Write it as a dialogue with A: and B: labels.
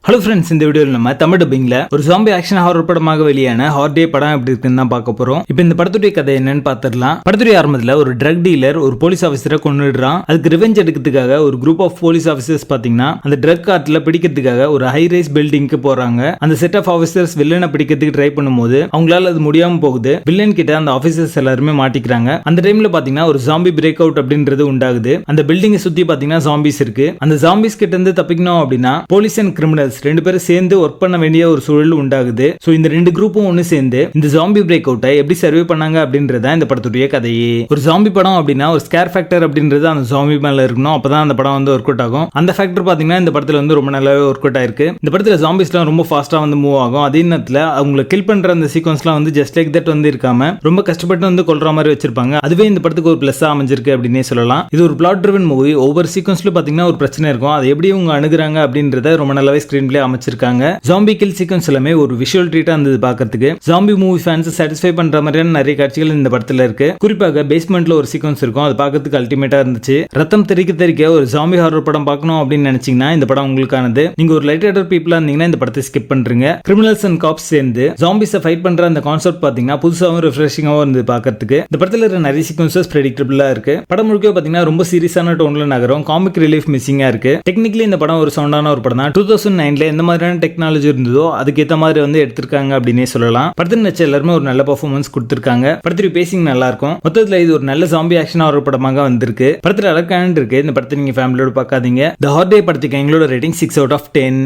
A: Hello friends, இந்த வீடியோவில் நம்ம தமிழ் டப்பிங்ல ஒரு ஜாம்பி ஆக்ஷன் ஹாரர் படமாக வெளியான ஹார்டே படம் எப்படி இருக்குன்னு தான் பார்க்க போறோம். இப்போ இந்த படத்துடைய கதை என்னன்னு பார்த்துடலாம். படத்துடைய ஆரம்பத்தில் ஒரு ட்ரக் டீலர் ஒரு போலீஸ் ஆஃபீஸரை கொண்டுடுறான். அதுக்கு ரிவெஞ்ச் எடுக்கிறதுக்காக ஒரு குரூப் ஆஃப் போலீஸ் ஆஃபீஸர்ஸ் பாத்தீங்கன்னா அந்த ட்ரக் கார்ட்ல பிடிக்கிறதுக்காக ஒரு ஹை ரைஸ் பில்டிங்க்கு போறாங்க. அந்த செட் ஆஃப் ஆஃபீஸர்ஸ் வில்லனை பிடிக்கிறதுக்கு ட்ரை பண்ணும்போது அவங்களால அது முடியாம போகுது. வில்லன் கிட்ட அந்த ஆஃபீஸர்ஸ் எல்லாருமே மாட்டிக்கிறாங்க. அந்த டைம்ல பாத்தீங்கன்னா ஒரு ஜாம்பி பிரேக் அவுட் அப்படின்றது உண்டாகுது. அந்த பில்டிங்கை சுத்தி பாத்தீங்கன்னா ஜாம்பிஸ் இருக்கு. அந்த ஜாம்பிஸ் கிட்ட இருந்து தப்பிக்கணும் அப்படின்னா போலீஸ் அண்ட் கிரிமினல்ஸ் ரெண்டு பேரும் சேர்ந்து ஒர்க் பண்ண வேண்டிய ஒரு சூழல் உண்டாகுது. சோ இந்த ரெண்டு குரூப்பும் ஒன்னு சேர்ந்து இந்த ஜாம்பி பிரேக் அவுட்டை எப்படி சர்வே பண்ணாங்க அப்படின்றத இந்த படத்துடைய கதையே. ஒரு ஜாம்பி படம் அப்படின்னா ஒரு ஸ்கேர் ஃபேக்டர் அப்படின்றது அந்த ஜாம்பி மேல இருக்கணும். அப்பதான் அந்த படம் வந்து ஒர்க் அவுட் ஆகும். அந்த ஃபேக்டர் பாத்தீங்கன்னா இந்த படத்துல வந்து ரொம்ப நல்லாவே ஒர்க் அவுட் ஆயிருக்கு. இந்த படத்துல ஜாம்பிஸ்லாம் ரொம்ப ஃபாஸ்டா வந்து மூவ் ஆகும். அதே நேரத்துல அவங்களை கில் பண்ற அந்த சீக்வன்ஸ்லாம் வந்து ஜஸ்ட் லைக் தட் வந்து இருக்காம ரொம்ப கஷ்டப்பட்டு வந்து கொல்ற மாதிரி வச்சிருப்பாங்க. அதுவே இந்த படத்துக்கு ஒரு பிளஸ்ஸா அமைஞ்சிருக்கு அப்படின்னே சொல்லலாம். இது ஒரு பிளாட் ட்ரிவன் மூவி. ஒவ்வொரு சீக்வன்ஸ்ல பாத்தீங்கன்னா ஒரு பிரச்சனை இருக்கும். அதை எப்படி அவங்க அணுகுறாங்க அப்படின்றத ரொம்ப நல்லாவே ஸ்கிரீன் பிளே அமைச்சிருக்காங்க. ஜாம்பி கில் சீக்வன்ஸ் எல்லாமே ஒரு விஷுவல் ட்ரீட்டா இருந்தது பார்க்கிறதுக்கு. ஜாம்பி மூவி ஃபேன்ஸ் சாட்டிஸ்ஃபை பண்ற மாதிரியான நிறைய காட்சிகள் இந்த படத்துல இருக்கு. குறிப்பாக பேஸ்மெண்ட்ல ஒரு சீக்வன்ஸ் இருக்கும். அது பார்க்கிறதுக்கு அல்டிமேட்டா இருந்துச்சு. ரத்தம் தெறிக்க ஒரு ஜாம்பி ஹாரர் படம் பார்க்கணும் அப்படின்னு நினைச்சீங்கன்னா இந்த படம் உங்களுக்கானது. நீங்க ஒரு லைட் ஹார்ட்டட் பீப்புளா இருந்தீங்கன்னா இந்த படத்தை ஸ்கிப் பண்றீங்க. கிரிமினல்ஸ் அண்ட் காப்ஸ் சேர்ந்து ஜாம்பிஸை ஃபைட் பண்ற அந்த கான்செப்ட் பாத்தீங்கன்னா புதுசாகவும் ரிஃப்ரெஷிங்காகவும் இருந்தது பார்க்கிறதுக்கு. இந்த படத்துல இருக்கிற நிறைய சீக்வன்சஸ் பிரெடிக்டபிளா இருக்கு. படம் முழுக்க பாத்தீங்கன்னா ரொம்ப சீரியஸான டோன்ல நகரும். காமிக் ரிலீஃப் மிஸ்ஸிங்கா இருக்கு. டெக்னிக்கலி இந்த படம் ஒரு சவுண்டான ஒரு படம் தான். 2009ல எந்த மாதிரியான டெக்னாலஜி இருந்ததோ அதுக்கேற்ற மாதிரி வந்து எடுத்திருக்காங்க அப்படின்னே சொல்லலாம். படத்தில் நடிச்ச எல்லாருமே ஒரு நல்ல பெர்ஃபார்மன்ஸ் கொடுத்திருக்காங்க. படத்துடைய பேசிங் நல்லா இருக்கும். மொத்தத்தில் இது ஒரு நல்ல ஜாம்பி ஆக்ஷன் ஹாரர் படமாக வந்திருக்கு. படத்தில் அழகான இருக்கு. இந்த படத்தை நீங்க ஃபேமிலியோட பார்க்காதீங்க. தி ஹார்டே படத்துக்கு எங்களோட ரேட்டிங் 6 out of 10.